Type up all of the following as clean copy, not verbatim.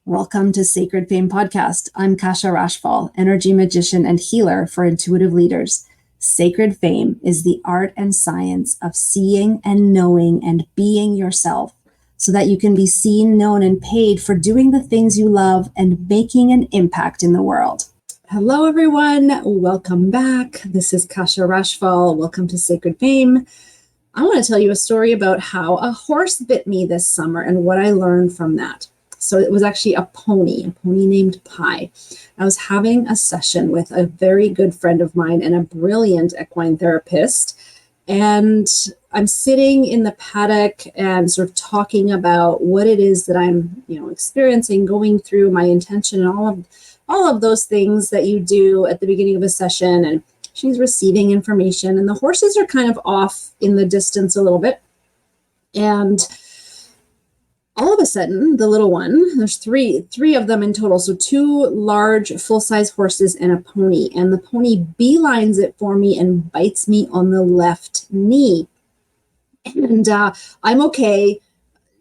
Welcome to Sacred Fame Podcast. I'm Kasia Rachfall, energy magician and healer for intuitive leaders. Sacred Fame is the art and science of seeing and knowing and being yourself so that you can be seen, known, and paid for doing the things you love and making an impact in the world. Hello, everyone. Welcome back. This is Kasia Rachfall. Welcome to Sacred Fame. I want to tell you a story about how a horse bit me this summer and what I learned from that. So it was actually a pony named Pi. I was having a session with a very good friend of mine and a brilliant equine therapist. And I'm sitting in the paddock and sort of talking about what it is that I'm, experiencing, going through, my intention, and all of those things that you do at the beginning of a session. And she's receiving information, and the horses are kind of off in the distance a little bit. And all of a sudden, the little one, there's three of them in total. So 2 large full-size horses and a pony. And the pony beelines it for me and bites me on the left knee. And I'm okay.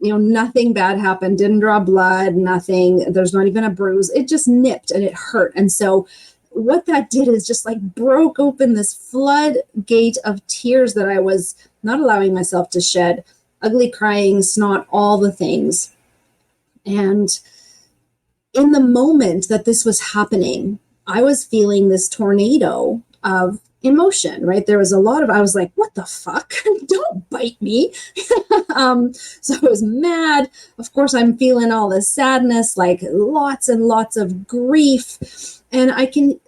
Nothing bad happened. Didn't draw blood, nothing. There's not even a bruise. It just nipped and it hurt. And so what that did is just broke open this floodgate of tears that I was not allowing myself to shed. Ugly crying, snot, all the things. And in the moment that this was happening, I was feeling this tornado of emotion, right? There was a lot of, I was like, what the fuck? Don't bite me. So I was mad. Of course, I'm feeling all this sadness, lots and lots of grief. And I can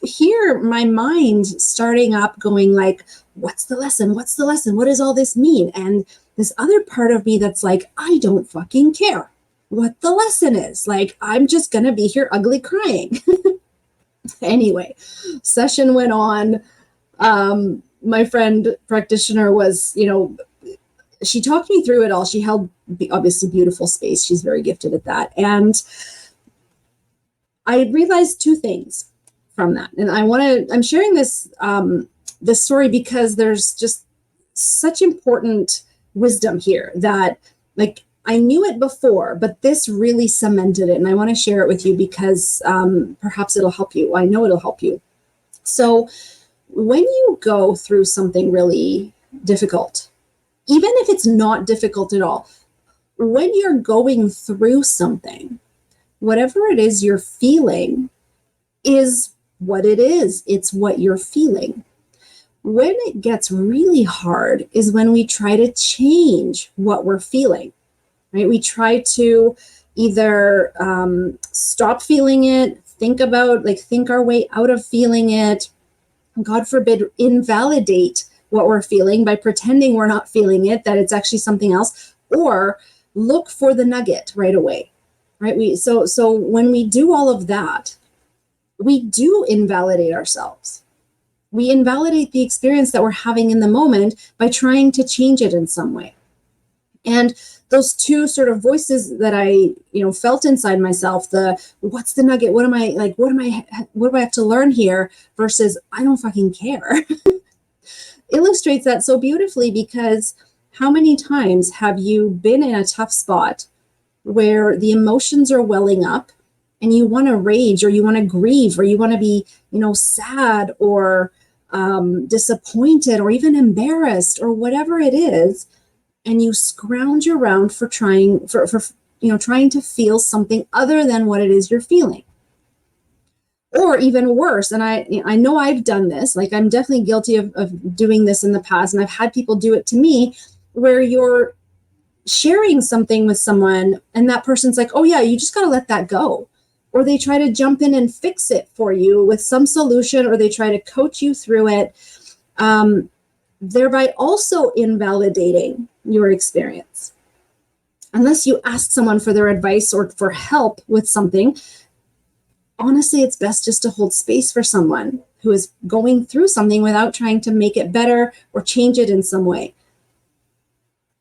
hear my mind starting up going what's the lesson? What's the lesson? What does all this mean? And this other part of me that's I don't fucking care what the lesson is. I'm just going to be here ugly crying. Anyway, session went on. My friend practitioner was, she talked me through it all. She held obviously beautiful space. She's very gifted at that. And I realized 2 things from that. And I'm sharing this story because there's just such important wisdom here that I knew it before, but this really cemented it. And I want to share it with you because perhaps it'll help you. I know it'll help you. So when you go through something really difficult, even if it's not difficult at all, when you're going through something, whatever it is you're feeling is what it is. It's what you're feeling. When it gets really hard is when we try to change what we're feeling, right? We try to either stop feeling it, think our way out of feeling it, God forbid, invalidate what we're feeling by pretending we're not feeling it, that it's actually something else, or look for the nugget right away, right? So when we do all of that, we do invalidate ourselves. We invalidate the experience that we're having in the moment by trying to change it in some way. And those 2 sort of voices that I, felt inside myself, what's the nugget? What do I have to learn here versus I don't fucking care, illustrates that so beautifully, because how many times have you been in a tough spot where the emotions are welling up and you want to rage or you want to grieve or you want to be, sad or disappointed or even embarrassed or whatever it is, and you scrounge around for trying to feel something other than what it is you're feeling. Or even worse, and I know I've done this, I'm definitely guilty of doing this in the past, and I've had people do it to me, where you're sharing something with someone and that person's like, oh yeah, you just got to let that go. Or they try to jump in and fix it for you with some solution, or they try to coach you through it, thereby also invalidating your experience. Unless you ask someone for their advice or for help with something, honestly, it's best just to hold space for someone who is going through something without trying to make it better or change it in some way.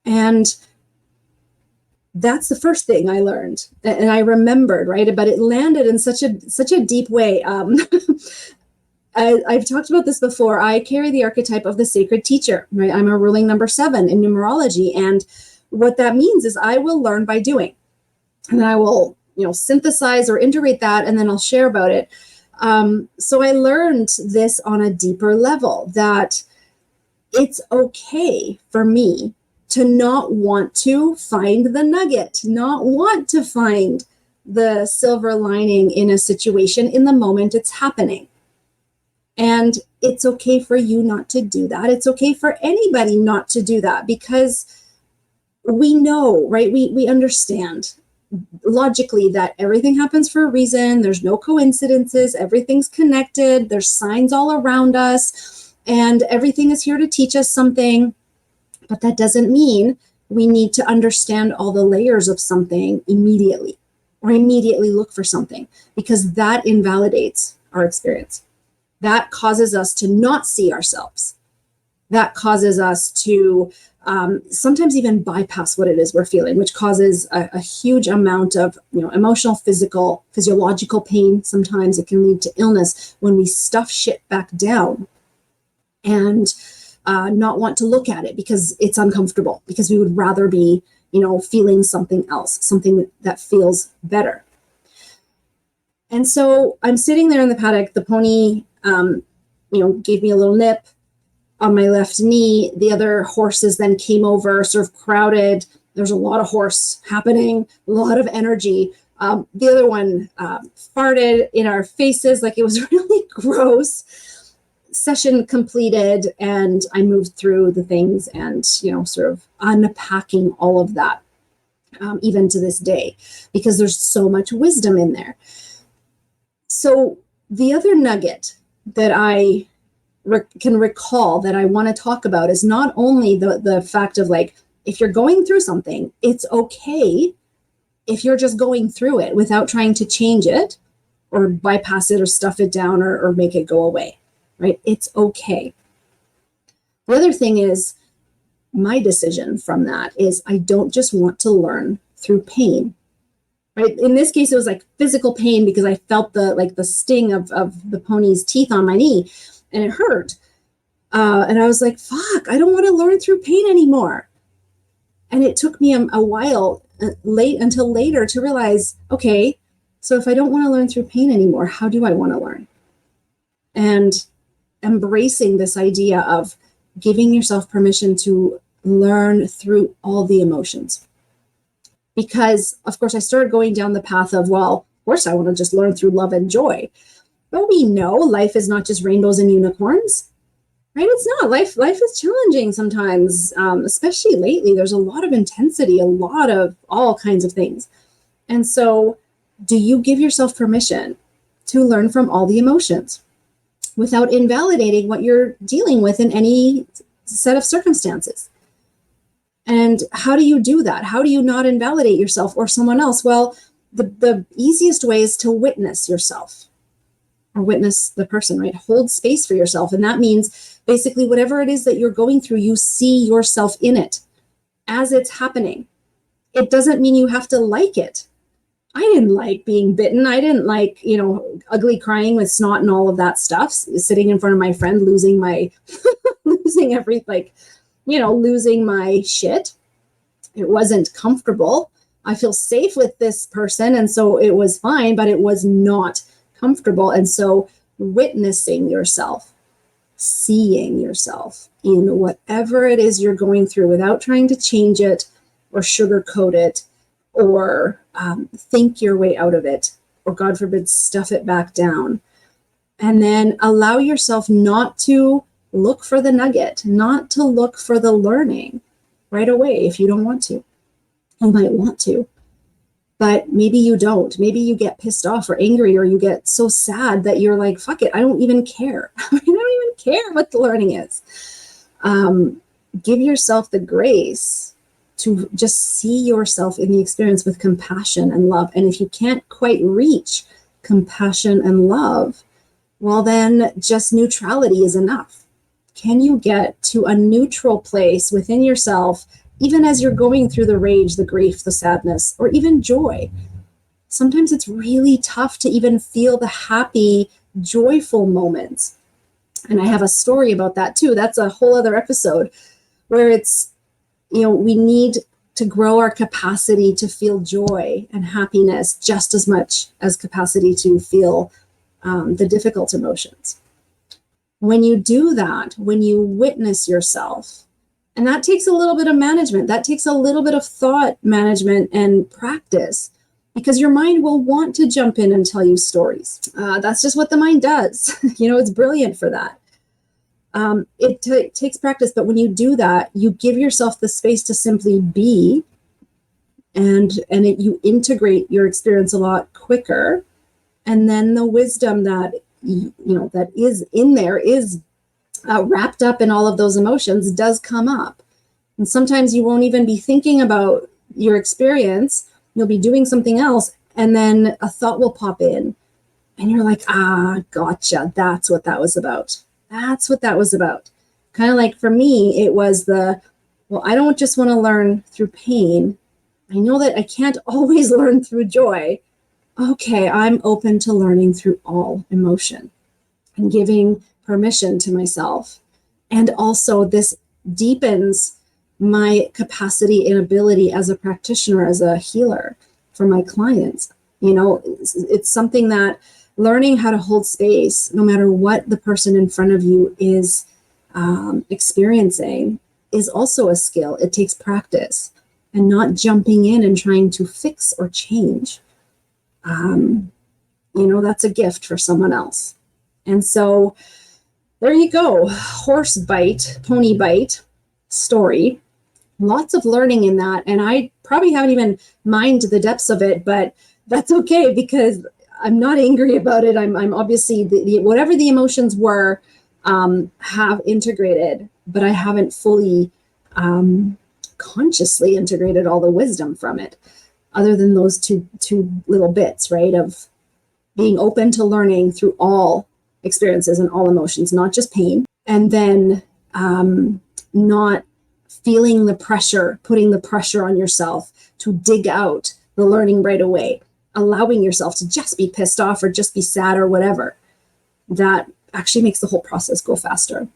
And that's the first thing I learned, and I remembered, right? But it landed in such a deep way. I've talked about this before. I carry the archetype of the sacred teacher, right? I'm a ruling number 7 in numerology, and what that means is I will learn by doing, and I will synthesize or integrate that, and then I'll share about it. So I learned this on a deeper level, that it's okay for me to not want to find the nugget, not want to find the silver lining in a situation in the moment it's happening. And it's okay for you not to do that. It's okay for anybody not to do that, because we know, right? We understand logically that everything happens for a reason. There's no coincidences. Everything's connected. There's signs all around us, and everything is here to teach us something. But that doesn't mean we need to understand all the layers of something immediately, or immediately look for something, because that invalidates our experience. That causes us to not see ourselves. That causes us to sometimes even bypass what it is we're feeling, which causes a huge amount of emotional, physical, physiological pain. Sometimes it can lead to illness when we stuff shit back down and not want to look at it because it's uncomfortable, because we would rather be feeling something else, something that feels better. And so I'm sitting there in the paddock. The pony gave me a little nip on my left knee. The other horses then came over, sort of crowded. There's a lot of horse happening, a lot of energy. The other one farted in our faces, like it was really gross. Session completed, and I moved through the things and, sort of unpacking all of that, even to this day, because there's so much wisdom in there. So the other nugget that I can recall that I want to talk about is not only the fact of, like, if you're going through something, it's okay if you're just going through it without trying to change it or bypass it or stuff it down or make it go away, right? It's okay. The other thing is, my decision from that is I don't just want to learn through pain, right? In this case, it was like physical pain because I felt the sting of the pony's teeth on my knee, and it hurt. And I was like, fuck, I don't want to learn through pain anymore. And it took me a while until later to realize, okay, so if I don't want to learn through pain anymore, how do I want to learn? And embracing this idea of giving yourself permission to learn through all the emotions. Because, of course, I started going down the path of, well, of course, I want to just learn through love and joy. But we know life is not just rainbows and unicorns, right? It's not. Life is challenging sometimes, especially lately. There's a lot of intensity, a lot of all kinds of things. And so do you give yourself permission to learn from all the emotions without invalidating what you're dealing with in any set of circumstances? And how do you do that? How do you not invalidate yourself or someone else? Well, the easiest way is to witness yourself or witness the person, right? Hold space for yourself. And that means basically whatever it is that you're going through, you see yourself in it as it's happening. It doesn't mean you have to like it. I didn't like being bitten. I didn't like, ugly crying with snot and all of that stuff, sitting in front of my friend, losing my shit. It wasn't comfortable. I feel safe with this person. And so it was fine, but it was not comfortable. And so witnessing yourself, seeing yourself in whatever it is you're going through without trying to change it or sugarcoat it or think your way out of it, or God forbid, stuff it back down. And then allow yourself not to look for the nugget, not to look for the learning right away if you don't want to. You might want to, but maybe you don't. Maybe you get pissed off or angry, or you get so sad that you're like, fuck it, I don't even care. I don't even care what the learning is. Give yourself the grace to just see yourself in the experience with compassion and love. And if you can't quite reach compassion and love, well, then just neutrality is enough. Can you get to a neutral place within yourself, even as you're going through the rage, the grief, the sadness, or even joy? Sometimes it's really tough to even feel the happy, joyful moments. And I have a story about that too. That's a whole other episode where it's, we need to grow our capacity to feel joy and happiness just as much as capacity to feel the difficult emotions. When you do that, when you witness yourself, and that takes a little bit of management, that takes a little bit of thought management and practice, because your mind will want to jump in and tell you stories. That's just what the mind does. It's brilliant for that. It takes practice, but when you do that, you give yourself the space to simply be, and you integrate your experience a lot quicker. And then the wisdom that that is in there is wrapped up in all of those emotions does come up. And sometimes you won't even be thinking about your experience. You'll be doing something else, and then a thought will pop in, and you're like, gotcha. That's what that was about. That's what that was about. Kind of like for me, it was I don't just want to learn through pain. I know that I can't always learn through joy. Okay, I'm open to learning through all emotion and giving permission to myself. And also this deepens my capacity and ability as a practitioner, as a healer for my clients. It's something that learning how to hold space, no matter what the person in front of you is experiencing, is also a skill. It takes practice, and not jumping in and trying to fix or change. That's a gift for someone else. And so there you go. Horse bite, pony bite story. Lots of learning in that. And I probably haven't even mined the depths of it, but that's okay, because I'm not angry about it. I'm obviously, whatever the emotions were, have integrated, but I haven't fully consciously integrated all the wisdom from it, other than those two little bits, right, of being open to learning through all experiences and all emotions, not just pain, and then not feeling the pressure, putting the pressure on yourself to dig out the learning right away, allowing yourself to just be pissed off or just be sad or whatever. That actually makes the whole process go faster.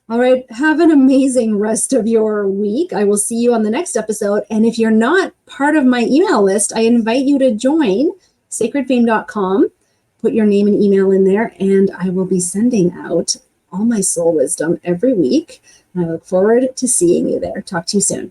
All right, have an amazing rest of your week. I will see you on the next episode. And if you're not part of my email list, I invite you to join sacredfame.com. Put your name and email in there, and I will be sending out all my soul wisdom every week. And I look forward to seeing you there. Talk to you soon.